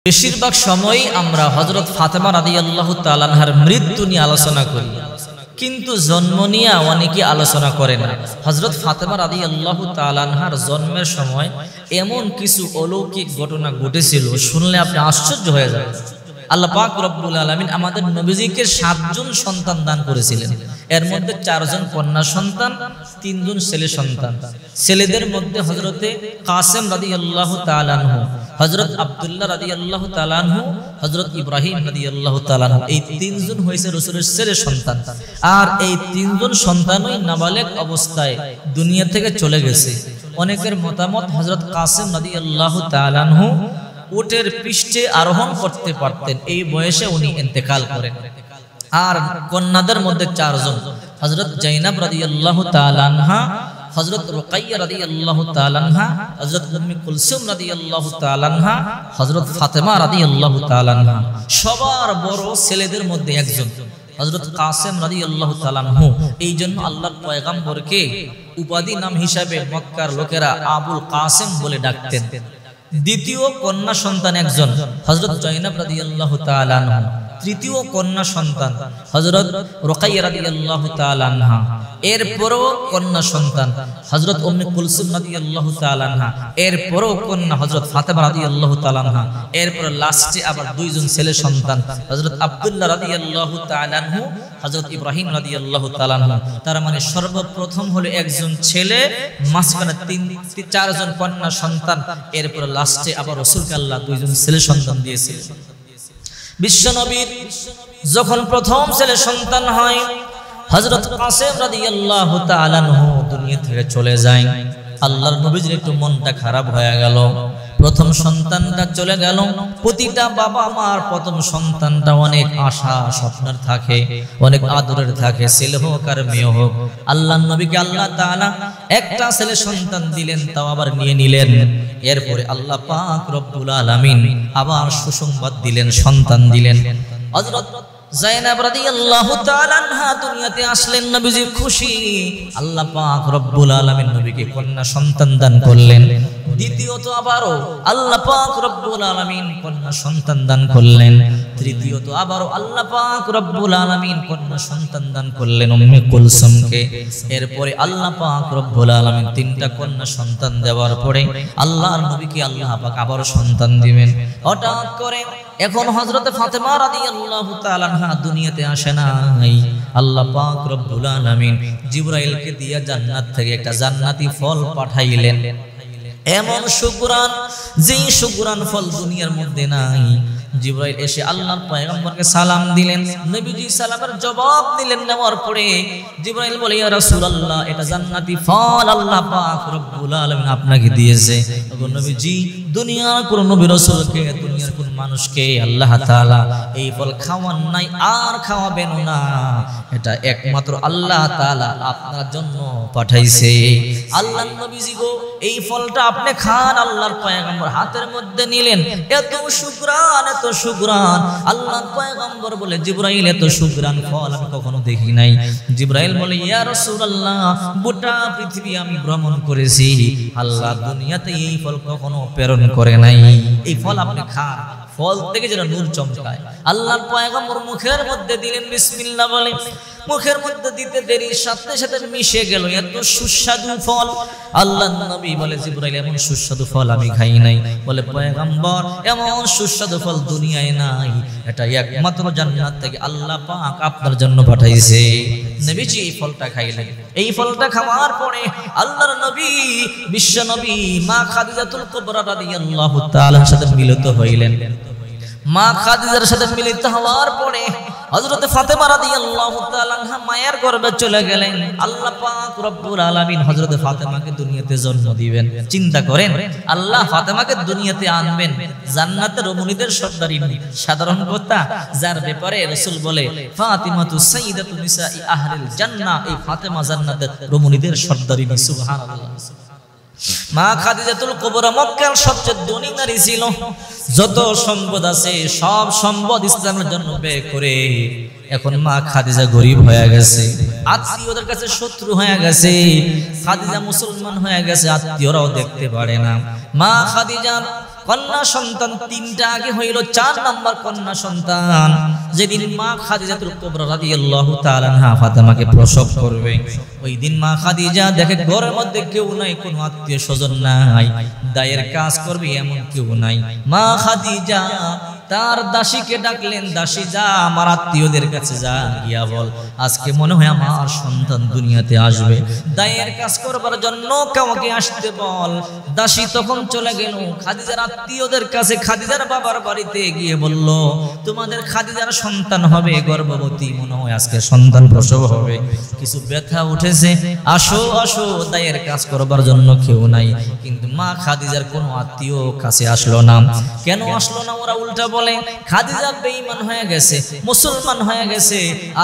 বেশিরভাগ সময়ই আমরা হযরত ফাতেমা রাদিয়াল্লাহু তাআলা আনহার মৃত্যু নিয়ে আলোচনা করি, কিন্তু জন্ম নিয়ে অনেকে আলোচনা করে না। হযরত ফাতেমা রাদিয়াল্লাহু তাআলা আনহার জন্মের সময় এমন কিছু অলৌকিক ঘটনা ঘটেছিল, শুনলে আপনি আশ্চর্য হয়ে যাবেন। আল্লাহ পাক রব্বুল আলামিন আমাদের নবীজিকে 7 জন সন্তান দান করেছিলেন। এর মধ্যে 4 জন কন্যা সন্তান, 3 জন ছেলে সন্তান। ছেলেদের মধ্যে হযরতে কাসেম রাদিয়াল্লাহু তাআলা আনহু, হযরত আব্দুল্লাহ রাদিয়াল্লাহু তাআলা আনহু, হযরত ইব্রাহিম রাদিয়াল্লাহু তাআলা আনহু, এই 3 জন হয়েছে রাসূলের ছেলে সন্তান। আর এই 3 জন সন্তানই নাবালেগ অবস্থায় দুনিয়া থেকে চলে গেছে। অনেকের মতামত হযরত কাসেম রাদিয়াল্লাহু তাআলা আনহু উটের পৃষ্ঠে আরোহণ করতে পারতেন, এই বয়সে উনি ইন্তেকাল করেন। আর কন্যাদের মধ্যে 4 জন, হযরত জাইনাব রাদিয়াল্লাহু তাআলা আনহা, হযরত রুকাইয়া রাদিয়াল্লাহু তাআলা আনহা, হযরত উম্মে কুলসুম রাদিয়াল্লাহু তাআলা আনহা, হযরত ফাতেমা রাদিয়াল্লাহু তাআলা আনহা। সবার বড় ছেলেদের মধ্যে একজন হযরত কাসেম রাদিয়াল্লাহু তাআলা আনহু। এই জন্য আল্লাহর পয়গম্বরকে উপাধি নাম হিসাবে মক্কার লোকেরা আবুল কাসেম বলে ডাকতেন। দ্বিতীয় কন্যা সন্তান একজন হযরত জাইনাব রাদিয়াল্লাহু তাআলা আনহা। তৃতীয় কন্যা সন্তান হযরত রুকাইয়া রাদিয়াল্লাহু তাআলা আনহা। এরপরও কন্যা সন্তান হযরত উম্মে কুলসুম রাদিয়াল্লাহু তাআলা আনহা। এরপরও কন্যা হযরত ফাতেমা রাদিয়াল্লাহু তাআলা আনহা। এরপর লাস্টে আবার 2 জন ছেলে সন্তান, হযরত আব্দুল্লাহ রাদিয়াল্লাহু তাআলা আনহু, হযরত ইব্রাহিম রাদিয়াল্লাহু তাআলা আনহু। তার মানে সর্বপ্রথম হলো একজন ছেলে, মাঝখানে 4 জন কন্যা সন্তান, এরপর লাস্টে আবার রাসূলকে আল্লাহ 2 জন ছেলে সন্তান দিয়েছিলেন। বিশ্বনবীর যখন প্রথম ছেলে সন্তান হয়, হযরত কাসেম রাদিয়াল্লাহু তাআলা আনহু দুনিয়া থেকে চলে যায়। আল্লাহর নবীর একটু মনটা খারাপ হয়ে গেল। প্রথম সন্তানটা চলে গেল। প্রতিটা বাবা মার প্রথম সন্তানটা অনেক আশা স্বপ্নের থাকে, অনেক আদরের থাকে, ছেলে হোক আর মেয়ে হোক। আল্লাহর নবীকে আল্লাহ তাআলা একটা ছেলে সন্তান দিলেন, তাও আবার নিয়ে নিলেন। এরপরে আল্লাহ পাক রব্বুল আলামিন আবার সুসংবাদ দিলেন, সন্তান দিলেন। হযরত জাইনাব রাদিয়াল্লাহু তাআলা আনহা দুনিয়াতে আসলেন, নবীজি খুশি। আল্লাহ পাক রব্বুল আলামিন নবীকে কন্যা সন্তান দান করলেন। দ্বিতীয়ত আবারও আল্লাহ পাক রব্বুল আলামিন কন্যা সন্তান দান করলেন। তৃতীয়ত আবারও আল্লাহ পাক রব্বুল আলামিন কন্যা সন্তান দান করলেন উম্মে কুলসুমকে। এরপরে আল্লাহ পাক রব্বুল আলামিন 3টা কন্যা সন্তান দেওয়ার পরে আল্লাহর নবীকে আল্লাহ পাক আবারও সন্তান দিবেন। হঠাৎ করে এখন হযরত ফাতেমা রাদিয়াল্লাহু তাআলা আনহা দুনিয়াতে আসে নাই। আল্লাহ পাক রব্বুল আলামিন জিবরাইলকে দিয়ে জান্নাত থেকে একটা জান্নাতি ফল পাঠাইলেন। এমন সুকুরান, যেই সুকুরান ফল দুনিয়ার মধ্যে নাই। জিবরাইল এসে আল্লাহর পয়গম্বরকে সালাম দিলেন। নবীজি সালামের জবাব দিলেন। নেওয়ার পরে জিবরাইল বলে, ইয়া রাসূলুল্লাহ, এটা জান্নাতি ফল আল্লাহ পাক রব্বুল আলামিন আপনাকে দিয়েছে। ওগো নবীজি, দুনিয়ার কোন নবী রাসূলকে, দুনিয়ার কোন মানুষকে আল্লাহ তাআলা এই ফল খাওয়ান নাই, আর খাওয়াবেন না। এটা একমাত্র আল্লাহ তাআলা আপনার জন্য পাঠাইছে। আল্লাহর নবীজি গো, এই ফলটা আপনি খান। আল্লাহর পয়গম্বর হাতের মধ্যে নিলেন। এত শুকরান, এত শুকরান। আল্লাহর পয়গম্বর বলে, জিবরাইল, এত শুকরান ফল আমি কখনো দেখি নাই। জিবরাইল বলে, ইয়া রাসূলুল্লাহ, গোটা পৃথিবী আমি ভ্রমণ করেছি, আল্লাহ দুনিয়াতে এই ফল কখনো প্রেরণ করে নাই। এই ফল আপনি খান। ফল থেকে যেন নূর চমকায়। আল্লাহর পয়গম্বর মুখের মধ্যে দিলেন, বিসমিল্লাহ বলে। মুখের মধ্যে দিতে দেরি, সাথে সাথে মিশে গেল। এত সুস্বাদু ফল। আল্লাহর নবী বলে, জিবরাইল, এমন সুস্বাদু ফল আমি খাই নাই। বলে, পয়গম্বর, এমন সুস্বাদু ফল দুনিয়ায় নাই, এটা একমাত্র জান্নাত থেকে আল্লাহ পাক আপনার জন্য পাঠাইছে। নবীজি এই ফলটা খাইলেন। এই ফলটা খাওয়ার পরে আল্লাহর নবী, বিশ্ব নবী মা খাদিজাতুল কুবরা রাদিয়াল্লাহু তাআলার সাথে মিলিত হইলেন। মা খাদিজার সাথে মিলিত হওয়ার পরে হযরত ফাতেমা রাদিয়াল্লাহু তাআলা আনহা মায়ের গর্ভে চলে গেলেন। আল্লাহ পাক রব্বুল আলামিন হযরত ফাতেমাকে দুনিয়াতে জন্ম দিবেন। চিন্তা করেন, আল্লাহ ফাতেমাকে দুনিয়াতে আনবেন, জান্নাতের রমণীদের সর্দারিনী। সাধারণ কথা, যার ব্যাপারে রাসূল বলে, ফাতিমাতু সাইয়্যিদাতু নিসাই আহলিল জান্নাহ। এই ফাতেমা জান্নাতের রমণীদের সর্দারিনী। সুবহানাল্লাহ। মা খাদিজাতুল কুবরা মক্কার সবচেয়ে ধনী নারী ছিল। যত সম্পদ আছে সব সম্পদ ইসলামের জন্য ব্যয় করে এখন মা খাদিজা গরিব হয়ে গেছে, আত্মীয়দের কাছে শত্রু হয়ে গেছে। খাদিজা মুসলমান হয়ে গেছে, আত্মীয়রাও দেখতে পারে না। মা খাদিজার কন্যা সন্তান তিনটা আগে হইল, 4 নম্বর কন্যা সন্তান যেদিন মা খাদিজাতুল কুবরা রাদিয়াল্লাহু তাআলা আনহা ফাতেমাকে প্রসব করবে, ওই দিন মা খাদিজা দেখে ঘরের মধ্যে কেউ নাই, কোনো আত্মীয় স্বজন নাই, দায়ের কাজ করবে এমন কেউ নাই। মা খাদিজা তার দাসীকে ডাকলেন, দাসী যা আমার আত্মীয়দের কাছে যা, গিয়া বল আজকে মনে হয় আমার সন্তান দুনিয়াতে আসবে, দায়ের কাজ করবার জন্য কাউকে আসতে বল। দাসী তখন চলে গেল খাদিজার আত্মীয়দের কাছে, খাদিজার বাবার বাড়িতে গিয়ে বলল তোমাদের খাদিজার সন্তান হবে, গর্ভবতী, মনে হয় আজকে সন্তান প্রসব হবে, কিছু ব্যথা উঠেছে, আসো আসো। দায়ের কাজ করবার জন্য কেউ নাই, কিন্তু মা খাদিজার কোনো আত্মীয় কাছে আসলো না। কেন আসলো না? ওরা উল্টা বলে খাদিজা বেঈমান হয়ে গেছে, মুসলমান হয়ে গেছে,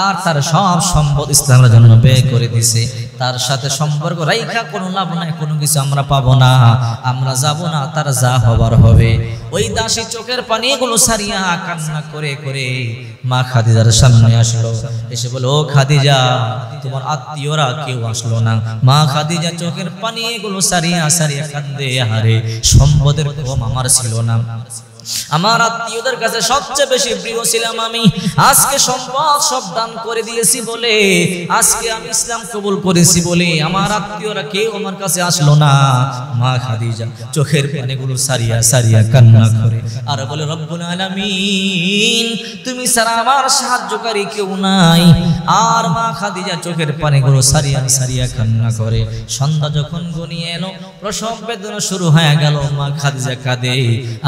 আর তার সব সম্পদ ইসলামের জন্য ব্যয় করে দিছে, তার সাথে সম্পর্ক রাইখা কোনো লাভ নাই, কোনো কিছু আমরা পাবো না, আমরা যাব না, তার যা হবার হবে। ওই দাসী চোখের পানিগুলো সারিয়া কান্না করে করে মা খাদিজার সামনে আসলো, এসে বলে ও খাদিজা তোমার আত্মীয়রা কেউ আসলো না। মা খাদিজা চোখের পানিগুলো সারিয়া সারিয়া কান্দে, আরে সম্পদের কম আমার ছিল না, আমার আত্মীয়দের কাছে সবচেয়ে বেশি প্রিয় ছিলাম আমি, আজকে সম্পদ সব দান করে দিয়েছি বলে, আজকে আমি ইসলাম কবুল করেছি বলে আমার আত্মীয়রা কেউ আমার কাছে আসলো না। মা খাদিজা চোখের পানিগুলো সারিয়া সারিয়া কান্না করে আর বলে রব্বুল আলামিন তুমি ছাড়া আমার সাহায্যকারী কেউ নাই। আর মা খাদিজা চোখের পানিগুলো সারিয়া সারিয়া কান্না করে। সন্ধ্যা যখন ঘনিয়ে এলো, প্রসব বেদনা শুরু হয়ে গেল, মা খাদিজা কাঁদে,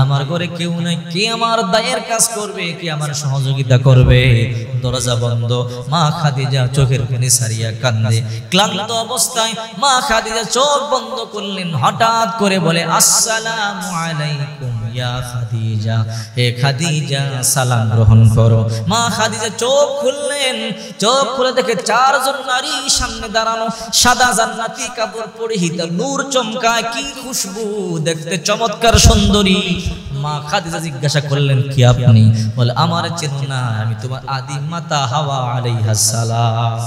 আমার ঘরে কেউ নাই, কে আমার দায়ের কাজ করবে, কে আমার সহযোগিতা করবে? দরজা বন্ধ, মা খাদিজা চোখের পানি সারিয়া কান্দে। ক্লান্ত অবস্থায় মা খাদিজা চোখ বন্ধ করলেন, হঠাৎ করে বলে আসসালামু আলাইকুম ইয়া খাদিজা, হে খাদিজা সালাম গ্রহণ করো। মা খাদিজা চোখ খুললেন, চোখ খুলে দেখে 4 জন নারী সামনে দাঁড়ানো, সাদা জান্নাতি কাপড় পরিহিত, নূর চমকায়, কি খুশবু, দেখতে চমৎকার সুন্দরী। মা খাদিজা জিজ্ঞাসা করলেন কি আপনি? বলে আমার চেনো না, আমি তোমার আদি মাতা হাওয়া আলাইহাস সালাম,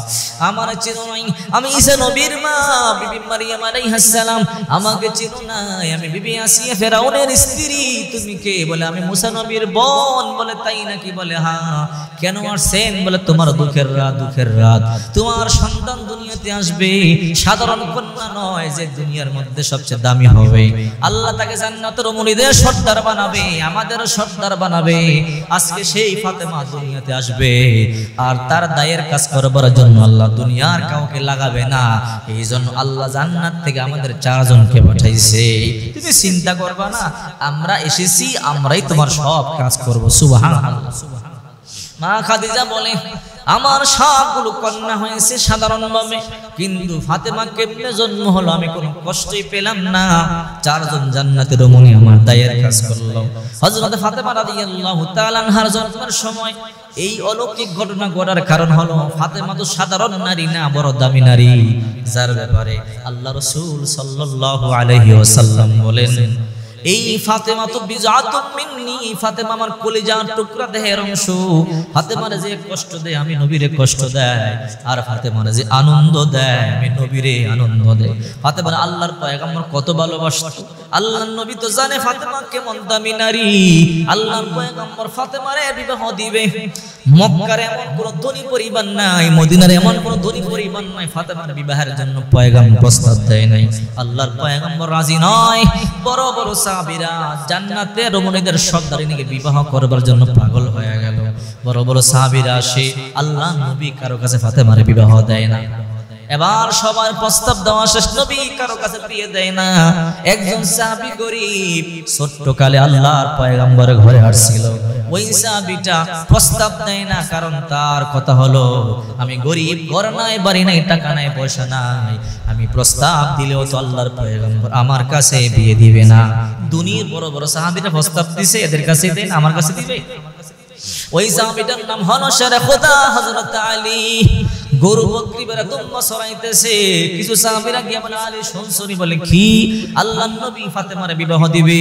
আমার চেনো নাই, আমি ঈসা নবীর মা বিবি মারিয়াম আলাইহাস সালাম, আমাকে চেনো না, আমি বিবি আসিয়া ফেরাউনের স্ত্রী, তুমি কে? বলে আমি মুসা নবীর বোন। বলে তাই নাকি? বলে হ্যাঁ। কেন আসছেন? বলে তোমার দুঃখের রাত, দুঃখের রাত, তোমার সন্তান দুনিয়াতে আসবে, সাধারণ কন্যা নয়, যে দুনিয়ার মধ্যে সবচেয়ে দামি হবে, আল্লাহ তাকে জান্নাতের মুরিদের সর্দার বানাবে, আমাদেরও সর্দার বানাবে। আজকে সেই ফাতেমা দুনিয়াতে আসবে, আর তার দায়ের কাজ করবার জন্য আল্লাহ দুনিয়ার কাউকে লাগাবে না, এই জন্য আল্লাহ জান্নাত থেকে আমাদের 4 জনকে পাঠাইছে। তুমি চিন্তা করবা না, আমরা এসেছি, আমরাই তোমার সব কাজ করব। সুবহানাল্লাহ। মা খাদিজা বলে আমার সবগুলো কন্যা হয়েছে সাধারণভাবে, কিন্তু ফাতেমা কেমনে জন্ম হলো আমি কোনো কষ্টই পেলাম না। 4 জন জান্নাতের রমণী আমার দায়ের কাজ করলো। হযরত ফাতেমা রাদিয়াল্লাহু তাআলা আনহার জন্মের সময় এই অলৌকিক ঘটনা ঘটার কারণ হলো ফাতেমা তো সাধারণ নারী না, বড় দামি নারী, যার ব্যাপারে আল্লাহ রাসূল সাল্লাল্লাহু আলাইহি ওয়াসাল্লাম বলেন এই ফাতেমা তো বিজাতুম মিন্নি, ফাতেমা আমার কলিজার টুকরা, দেহের অংশ। ফাতেমারে যে কষ্ট দেয় আমি নবীরে কষ্ট দেয়, আর ফাতেমারে যে আনন্দ দেয় আমি নবীরে আনন্দ দেয়। ফাতেমার আল্লাহর পয়গম্বর কত ভালোবাসত, আল্লাহর নবী তো জানে ফাতেমা কেমন দামি নারী। আল্লাহর পয়গম্বর ফাতেমারে বিবাহ দিবে, মক্কার এমন কোন ধনী পরিবার নাই, মদিনার এমন কোন ধনী পরিবার নাই ফাতেমার বিবাহের জন্য পয়গম্বর প্রস্তাব দেয় নাই। আল্লাহর পয়গম্বর রাজি নয়। বড় বড় সাহাবীরা জান্নাতের রমণীদের সর্দারিনীকে বিবাহ করবার জন্য পাগল হয়ে গেল। বড় বড় সাহাবীরা আসে, আল্লাহ নবী কারো কাছে ফাতেমারে বিবাহ দেয় না। এবার সবার প্রস্তাব দেওয়া শেষ, নবী কারো কাছে বিয়ে দেয় না। একজন সাহাবী গরিব, ছোট্টকালে আল্লাহর পয়গম্বরের ঘরে আসছিল, ওই সাহাবীটা প্রস্তাব দেয় না, কারণ তার কথা হলো আমি গরিব, ঘর নাই, বাড়ি নাই, টাকা নাই, পয়সা নাই, আমি প্রস্তাব দিলেও তো আল্লাহর পয়গম্বর আমার কাছে বিয়ে দিবে না। দুনিয়ার বড় বড় সাহাবীরা প্রস্তাব দিছে, এদের কাছে দেন, আমার কাছে দিবে? ওই সাহাবীটার নাম হলো শেরে খোদা হযরত আলী। গরু বকরি বেরা দুম্বা সরাইতেছে, কিছু সাহাবীরা গিয়ে বলে আলী শুনছনি? বলে কি? আল্লাহর নবী ফাতেমারে বিবাহ দিবে।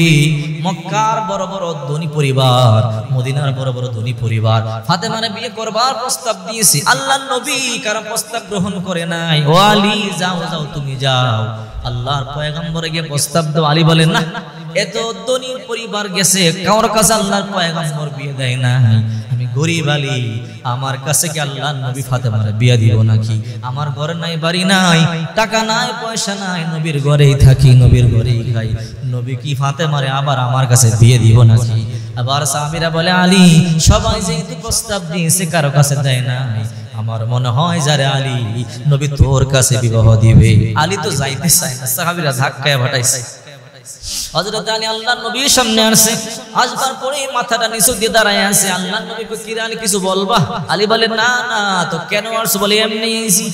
মক্কার বড় বড় ধনী পরিবার, মদিনার বড় বড় ধনী পরিবার ফাতেমারে বিয়ে করবার প্রস্তাব দিয়েছে, আল্লাহর নবী কারো প্রস্তাব গ্রহণ করে নাই। ও আলী যাও যাও, তুমি যাও, আল্লাহর পয়গম্বরে গিয়ে প্রস্তাব দাও। আলী বলেন না, এত ধনী পরিবার গেছে, কারোর কাছে আল্লাহর পয়গম্বর বিয়ে দেয় না, আমি গরিব আলী, আমার কাছে কি আল্লাহর নবী ফাতেমার বিয়ে দিব নাকি? আমার ঘরে নাই, বাড়ি নাই, টাকা নাই, পয়সা নাই, নবীর ঘরেই থাকি, নবীর ঘরেই খাই, নবী কি ফাতেমারে আবার আমার কাছে বিয়ে দিব নাকি? আবার সাহাবীরা বলে, আলী, সবাই যেহেতু প্রস্তাব দিয়েছে, কারো কাছে দেয় না, আমার মনে হয় যারে আলী, নবী তোর কাছে বিবাহ দিবে। আলী তো যাইতে চায় না, সাহাবীরা ধাক্কায় পাঠাইছে। হযরত আলী আল্লাহর নবীর সামনে আসে, আসবার পরে মাথাটা নিচু দিয়ে দাঁড়ায় আছে। আল্লাহর নবী কই, কি রে আলী, কিছু বলবা? আলী বলে, না না, তো কেন আসছো? বলে, এমনি আইছি।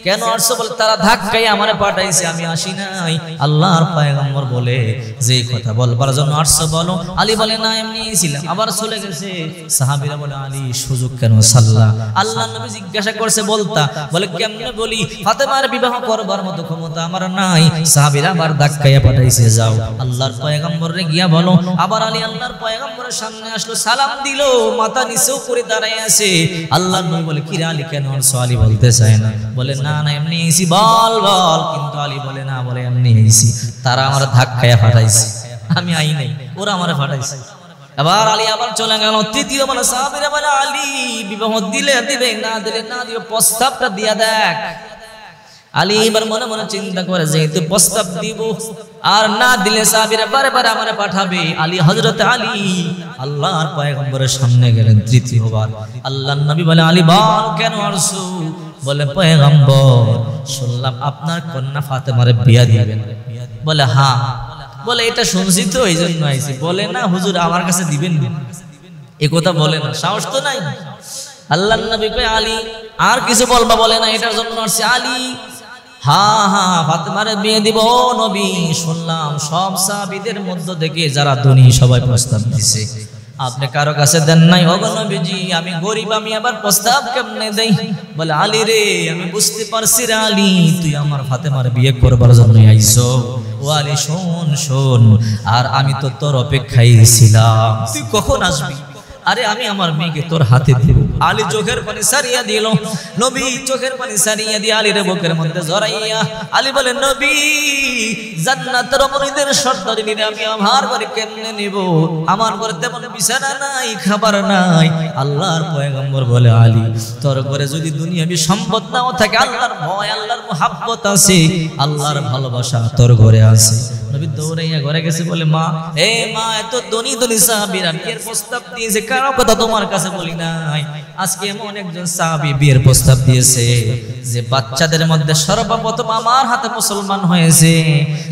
কেন আসছো? বলে, তারা ধাক্কায় আমারে পাঠাইছে, আমি আসি নাই। আল্লাহর পয়গম্বর বলে, যে কথা বলবার জন্য আসছো বলো। আলী বলে, না, এমনি ছিলাম, আবার চলে গেছে। সাহাবীরা বলে, আলী, সুযোগ কেন সাল্লা? আল্লাহর নবী জিজ্ঞাসা করছে, বলতা? বলে, কেমনে বলি, ফাতেমার বিবাহ করবার মতো ক্ষমতা আমার নাই। সাহাবীরা আবার ধাক্কায় পাঠাইছে, যাও আল্লাহর পয়গম্বরে গিয়া বলো। আবার আলী আল্লাহর পয়গম্বরের সামনে আসলো, সালাম দিল, মাথা নিচু করে দাঁড়ায় আছে। আল্লাহর নবী বলে, কি রে আলী, কেন আসছো? আলী বলতে চায় না, বলে, না না, এমনি এসি, বল বল। কিন্তু আলী বলে, না, বলে, এমনি এসি, তারা আমার ধাক্কায় ফাটাইছে, আমি আই নাই, ওরা আমার ফাটাইছে। আবার আলী আবার চলে গেল। তৃতীয় মানে সাহাবীরা বলে, আলী, বিবাহ দিলে দিবে, না দিলে না দিবে, প্রস্তাবটা দিয়া দেখ। আলী এবার মনে মনে চিন্তা করে, যেহেতু প্রস্তাব দিব আর না দিলে সাহাবীরা বারে বারে আমারে পাঠাবে। আলী, হযরত আলী আল্লাহর পয়গম্বরের সামনে গেলেন তৃতীয়বার। আল্লাহর নবী বলে, আলী, বল, কেন আসছো? বলে, পয়গম্বর, শুনলাম আপনার কন্যা ফাতেমারে বিয়া দিবেন। বলে, হ্যাঁ। বলে, এটা শুনছি তো, এই জন্য আইছি। বলে, না হুজুর, আমার কাছে দিবেন না, এ কথা বলে না, সাহস তো নাই। আল্লাহর নবী কয়, আলী, আর কিছু বলবা? বলে, না, এটার জন্য আসছি। আলী, হ্যাঁ হ্যাঁ, ফাতেমারে বিয়ে দিব। নবী, শুনলাম সব সাহাবীদের মধ্য থেকে যারা ধনী সবাই প্রস্তাব দিছে, আপনি কারো কাছে দেন নাই। ওগো নবীজি, আমি গরিব, আমি আবার প্রস্তাব কেমনে দেই? বলে, আলী রে, আমি বুঝতে পারছি রে আলী, তুই আমার ফাতেমার বিয়ে করবার জন্য আইছো। ও আলী, শোন শোন, আর আমি তো তোর অপেক্ষায় ছিলাম, তুই কখন আসবি? আরে, আমি আমার মেয়েকে তোর হাতে দিব। আলী চোখের পানি সারিয়া দিল। নবী চোখের পানি সারিয়া দিয়ে আলীর বুকের মধ্যে জড়াইয়া আলী বলে, নবী, জান্নাতের রমণীদের সর্দারিনীরে আমি আমার ঘরে কেমনে নিব? আমার ঘরে তেমন বিছানা নাই, খাবার নাই। আল্লাহর পয়গম্বর বলে, আলী, তোর ঘরে যদি দুনিয়াবি সম্পদ নাও থাকে, আল্লাহর ভয়, আল্লাহর মুহাব্বত আছে, আল্লাহর ভালোবাসা তোর ঘরে আছে। নবী দৌড়াইয়া ঘরে গেছে। বলে, মা, এ মা, এত ধনী ধনী সাহাবীরা বিয়ের প্রস্তাব দিয়েছে, কারো কথা তোমার কাছে বলি নাই। আজকে এমন একজন সাহাবী বিয়ের প্রস্তাব দিয়েছে যে বাচ্চাদের মধ্যে সর্বপ্রথম আমার হাতে মুসলমান হয়েছে,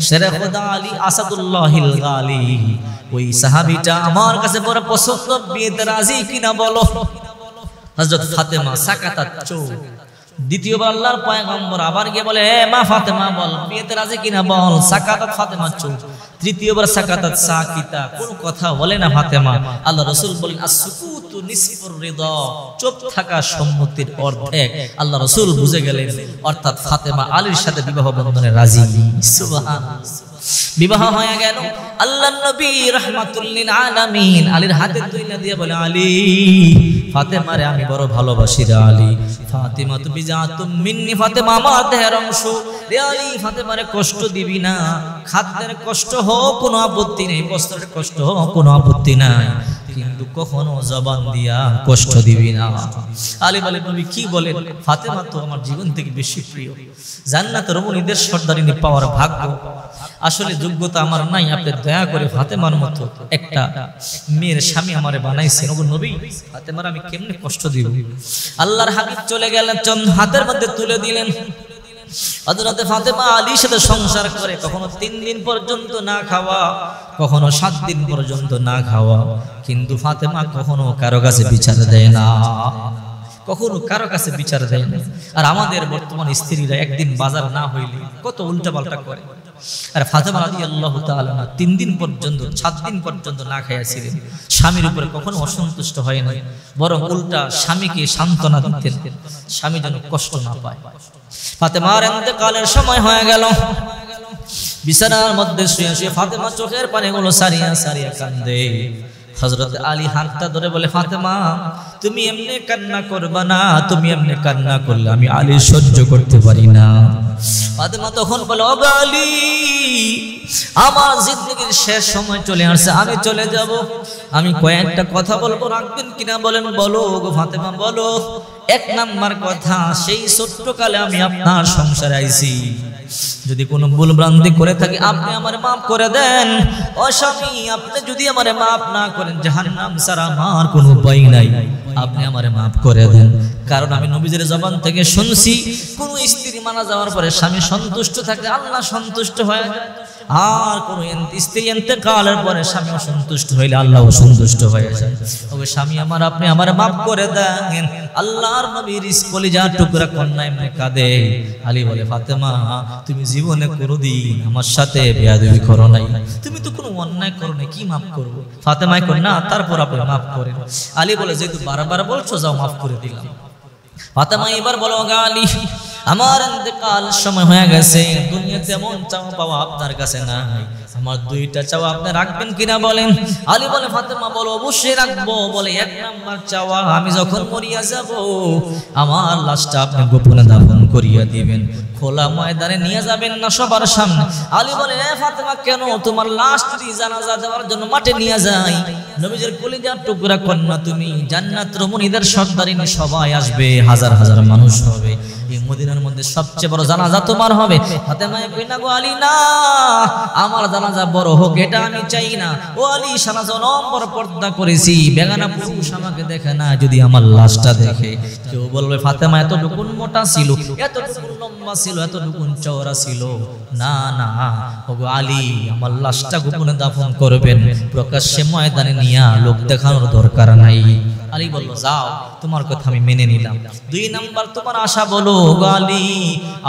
শেরে খোদা আলী আসাদুল্লাহিল গালি। ওই সাহাবীটা আমার কাছে বড় পছন্দ, বিয়েতে রাজি কিনা বলো? হযরত ফাতেমা সাকাতাত চোখ। দ্বিতীয়বার আল্লাহর পয়গম্বর আবার গিয়ে বলে, হে মা ফাতেমা, বল, বিয়েতে রাজি কিনা বল? সাকাতাত ফাতেমা চুপ। তৃতীয়বার সাকাতাত সাকিতা, কোনো কথা বলে না ফাতেমা। আল্লাহ রাসূল বলেন, আসসুকুতু নিসফুর রিদা, চুপ থাকা সম্মতির অর্ধেক। আল্লাহ রাসূল বুঝে গেলেন, অর্থাৎ ফাতেমা আলীর সাথে বিবাহ বন্ধনে রাজি। সুবহানাল্লাহ। বিবাহ হয়ে গেল। আল্লাহর নবী রাহমাতুল লিল আলামিন আলীর হাতে তুইলা দিয়ে বলে, আলী, ফাতেমারে আমি বড় ভালোবাসি রে আলী। ফাতিমা তু বিজাতুম মিন্নি, ফাতেমা আমার দেহের অংশ রে আলী, ফাতেমারে কষ্ট দিবি না। খাদ্যের কষ্ট হোক কোনো আপত্তি নেই, বস্ত্রের কষ্ট হোক কোনো আপত্তি নাই, কিন্তু কখনো জবান দিয়া কষ্ট দিবি না। আলী বলে, নবী কি বলেন? ফাতেমা তো আমার জীবন থেকে বেশি প্রিয়, জান্নাতের রমণীদের সর্দারিনী পাওয়ার ভাগ্য আসলে যোগ্যতা আমার নাই। আপনি দয়া করে ফাতেমার মতো একটা মেয়ের স্বামী আমারে বানাইছেন। ওগো নবী, ফাতেমার আমি কেমনে কষ্ট দিব? আল্লাহর হাবিব চলে গেলেন, হাতের মধ্যে তুলে দিলেন। হযরত ফাতেমা আলীর সাথে সংসার করে, কখনো 3 দিন পর্যন্ত না খাওয়া, কখনো 7 দিন পর্যন্ত না খাওয়া, কিন্তু ফাতেমা কখনো কারো কাছে বিচার দেয় না, কখনো কারো কাছে বিচার দেয় না। আর আমাদের বর্তমান স্ত্রীরা একদিন বাজার না হইলে কত উল্টাপাল্টা করে। আর ফাতেমা রাদিয়াল্লাহু তাআলা 3 দিন পর্যন্ত 7 দিন পর্যন্ত না খাইয়াছিলেন, স্বামীর উপরে কখনো অসন্তুষ্ট হয় নাই, বরং উল্টা স্বামীকে সান্ত্বনা দিতেন, স্বামী যেন কষ্ট না পায়। ফাতেমার ইন্তেকালের সময় হয়ে গেল। বিছানার মধ্যে শুয়ে শুয়ে ফাতেমা চোখের পানিগুলো সারিয়া সারিয়া কান্দে। হযরত আলী হাতটা ধরে বলে, ফাতেমা, তুমি এমনি কান্না করবা না, তুমি এমনি কান্না করলে আমি আলী সহ্য করতে পারি না। ফাতেমা তখন বলে, ও আলী, আমার জিন্দেগির শেষ সময় চলে আসছে, আমি চলে যাব, আমি কয়েকটা কথা বলবো, রাখবেন কিনা বলেন? বলো গো ফাতেমা, বলো। এক নাম্বার কথা, সেই ছোট্টকালে আমি আপনার সংসারে আইছি, যদি কোনো ভুল ভ্রান্তি করে থাকি আপনি আমারে মাফ করে দেন। ও স্বামী, আপনি যদি আমারে মাফ না করেন, জাহান্নাম ছাড়া আমার কোনো উপায় নাই, আপনি আমারে মাফ করে দেন। কারণ আমি নবীজির জবান থেকে শুনছি, কোন স্ত্রী মারা যাওয়ার পরে স্বামী সন্তুষ্ট থাকলে আল্লাহ সন্তুষ্ট হয়ে যায়, আর কোন স্ত্রী ইন্তেকালের পরে স্বামী অসন্তুষ্ট হইলে আল্লাহ অসন্তুষ্ট হয়ে যায়। ওই স্বামী আমার, আপনি আমারে মাফ করে দেন। আল্লাহর নবীর কলিজার টুকরা কন্যা এমনি কাঁদে। আলী বলে, ফাতেমা, তুমি জীবনে কোনোদিন আমার সাথে বেয়াদবি করো নাই, তুমি তো কোনো অন্যায় করো নাই, কি মাফ করবো? ফাতেমা কই, না, তারপর আপনি মাফ করেন। আলী বলে, যেহেতু বারবার বলছো, যাও মাফ করে দিলাম। ফাতেমা এবার বলো, আলী, আমার ইন্তেকাল সময় হয়ে গেছে, দুনিয়াতে এমন চাওয়া পাওয়া আপনার কাছে নাই, আমার দুইটা চাওয়া আপনি রাখবেন কিনা বলেন? আলী বলে, ফাতেমা বলো, অবশ্যই রাখবো। বলে, এক নাম্বার চাওয়া, আমি যখন মরিয়া যাব, আমার লাশটা আপনি গোপনে দাফন করিয়া দিবেন, খোলা ময়দানে নিয়ে যাবেন না সবার সামনে। আলী বলে, ফাতেমা, কেন? তোমার লাশ যদি জানাজা দেওয়ার জন্য মাঠে নিয়ে যাই, নবীজির কলিজার টুকরা কন্যা তুমি, জান্নাত রমণীদের সর্দারিনী সবাই আসবে, হাজার হাজার মানুষ হবে, এই মদিনার মধ্যে সবচেয়ে বড় জানাজা তোমার হবে। ফাতেমা কই, না গো আলী, না, আমার জানাজা বড় হোক এটা আমি চাই না। ও আলী, সারা জনম্বর পর্দা করেছি, বেগানা পুরুষ আমাকে দেখে না, যদি আমার লাশটা দেখে কেউ বলবে ফাতেমা এতটুকু মোটা ছিল, এতটুকু লম্বা ছিল, এতটুকু চওড়া ছিল। না না, ও গো আলী, আমার লাশটা গোপনে দাফন করবেন, প্রকাশ্যে ময়দানে নিয়ে লোক দেখানোর দরকার নাই। আলী বলল, যাও, তোমার কথা আমি মেনে নিলাম। দুই নাম্বার, তোমার আশা বলো গো আলী,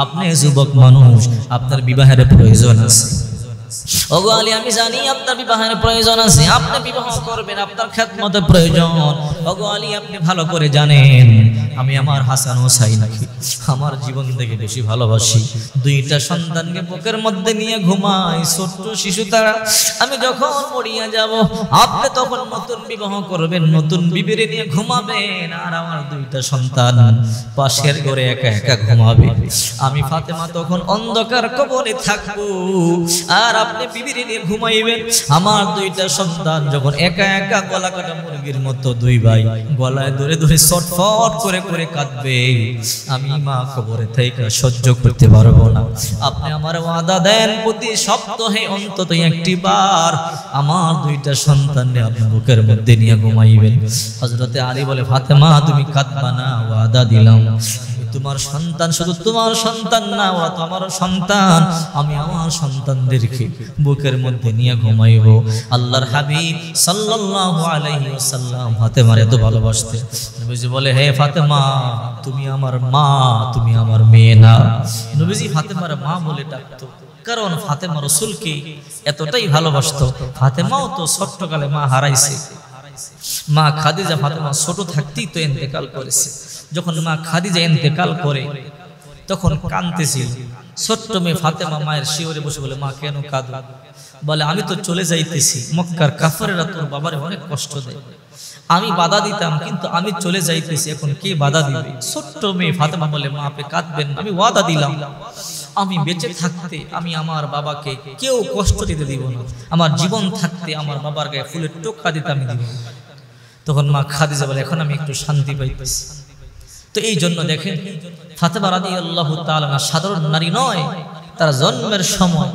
আপনি যুবক মানুষ, আপনার বিবাহের প্রয়োজন আছে। ওগো আলী, আমি জানি আপনার বিবাহের প্রয়োজন আছে, আপনি বিবাহ করবেন, আপনার খেদমতের প্রয়োজন। ওগো আলী, আপনি ভালো করে জানেন আমি আমার হাসান হোসাইনকে আমার জীবন থেকে বেশি ভালোবাসি, দুইটা সন্তানকে বুকের মধ্যে নিয়ে ঘুমাই, ছোট্ট শিশু তারা। আমি যখন মরিয়া যাব, আপনি তখন নতুন বিবাহ করবেন, নতুন বিবিরে নিয়ে ঘুমাবেন, আর আমার দুইটা সন্তান পাশের ঘরে একা একা ঘুমাবে। আমি ফাতেমা তখন অন্ধকার কবরে থাকবো, আর আপনি বিবিরে নিয়ে ঘুমাইবেন। আমার দুইটা সন্তান যখন একা একা গলা কাটা মুরগির মতো দুই ভাই গলায় ধরে ধরে ছটফট করে করে কাঁদবে, আমি মা কবরে থেকে সহ্য করতে পারবো না। আপনি আমার ওয়াদা দেন, প্রতি সপ্তাহে অন্তত একটি বার আমার দুইটা সন্তানকে আপনি বুকের মধ্যে নিয়ে ঘুমাইবেন। হযরতে আলী বলে, ফাতেমা, তুমি কাঁদবা না, ওয়াদা দিলাম, তোমার সন্তান শুধু তোমার সন্তান না, ওরা তো আমার সন্তান, আমি আমার সন্তানদেরকে বুকের মধ্যে নিয়ে ঘুমাইবো। আল্লাহর হাবিব সাল্লাল্লাহু আলাইহি ওয়াসাল্লাম ফাতেমার এত ভালোবাসতেন। নবীজি বলে, হে ফাতেমা, তুমি আমার মা, তুমি আমার মেয়ে না। নবীজি ফাতেমার মা বলে ডাকতো, কারণ ফাতেমা রাসূলকে এতটাই ভালোবাসতো। ফাতেমাও তো ছোট্টকালে মা হারাইছে। মা খাদিজা ফাতেমা ছোট থাকতেই তো ইন্তেকাল করেছে। যখন মা খাদিজা ইন্তেকাল করে তখন কাঁদতেছিল। ছোট্ট মেয়ে ফাতেমা মায়ের শিওরে বসে বলে, মা কেন কাঁদো? বলে, আমি তো চলে যাইতেছি, মক্কার কাফেররা তোর বাবারে অনেক কষ্ট দেয়, আমি বাধা দিতাম, কিন্তু আমি চলে যাইতেছি, এখন কে বাধা দিবে? ছোট্ট মেয়ে ফাতেমা বলে, মা আপনি কাঁদবেন না, আমি ওয়াদা দিলাম আমি বেঁচে থাকতে আমি আমার বাবাকে কেউ কষ্ট দিতে দিব না, আমার জীবন থাকতে আমার বাবার গায়ে ফুলের টোকা দিতে আমি দিব। তখন মা খাদিজা বলে, এখন আমি একটু শান্তি পাইতেছি। তো এই জন্য দেখেন, ফাতেমা রাদিয়াল্লাহু তাআলা সাধারণ নারী নয়, তার জন্মের সময়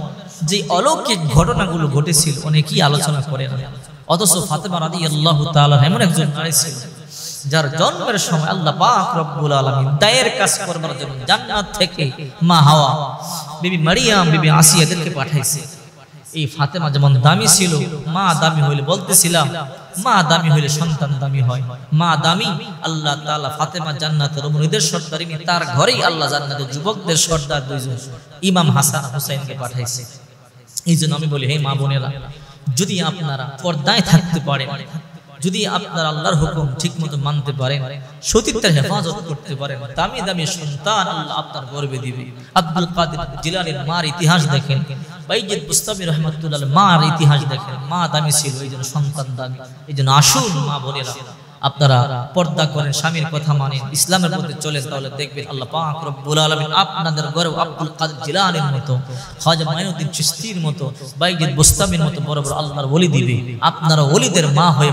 যে অলৌকিক ঘটনাগুলো ঘটেছিল অনেকেই আলোচনা করে না, অথচ ফাতেমা রাদিয়াল্লাহু তাআলা এমন একজন নারী ছিল যার জন্মের সময় আল্লাহ পাক রব্বুল আলামিন দায়ের কাজ করবার জন্য জান্নাত থেকে মা হাওয়া, বিবি মারিয়াম, বিবি আসিয়াদেরকে পাঠাইছে। এই ফাতেমা যেমন দামি ছিল, মা দামি হইলে, বলতেছিলাম মা দামি হইলে সন্তান দামি হয়, মা দামি, আল্লাহ তাআলা ফাতেমা জান্নাতের রমণীদের সর্দারিনী, তার ঘরেই আল্লাহ জান্নাতের যুবকদের সর্দার দুইজন ইমাম হাসান হুসাইনকে পাঠাইছে। এই জন্য আমি বলি, হে মা বোনেরা, যদি আপনারা পর্দায় থাকতে পারেন, যদি আপনারা আল্লাহর হুকুম ঠিকমতো মানতে পারেন, সতীত্বের হেফাজত করতে পারেন, দামি দামি সন্তান আল্লাহ আপনার গর্বে দিবে। আব্দুল কাদের জিলানীর মার ইতিহাস দেখেন, বাইজিদ বুস্তামি রাহমাতুল্লাহ মার ইতিহাস দেখেন, মা দামি ছিল, এই জন্য সন্তান দামি। এই জন্য আসুন মা বোনেরা, আপনারা পর্দা করেন, স্বামীর কথা মানেন, ইসলামের মধ্যে চলেন, তাহলে দেখবেন আল্লাহ পাক রব্বুল আলামিন আপনাদের ঘরেও আব্দুল কাদের জিলানীর মতো, খাজা মাইনুদ্দিন চিশতির মতো, বাইজিদ বুস্তামির মতো বড় বড় আল্লাহর ওলি দিবে। আপনারা ওলিদের মা হয়ে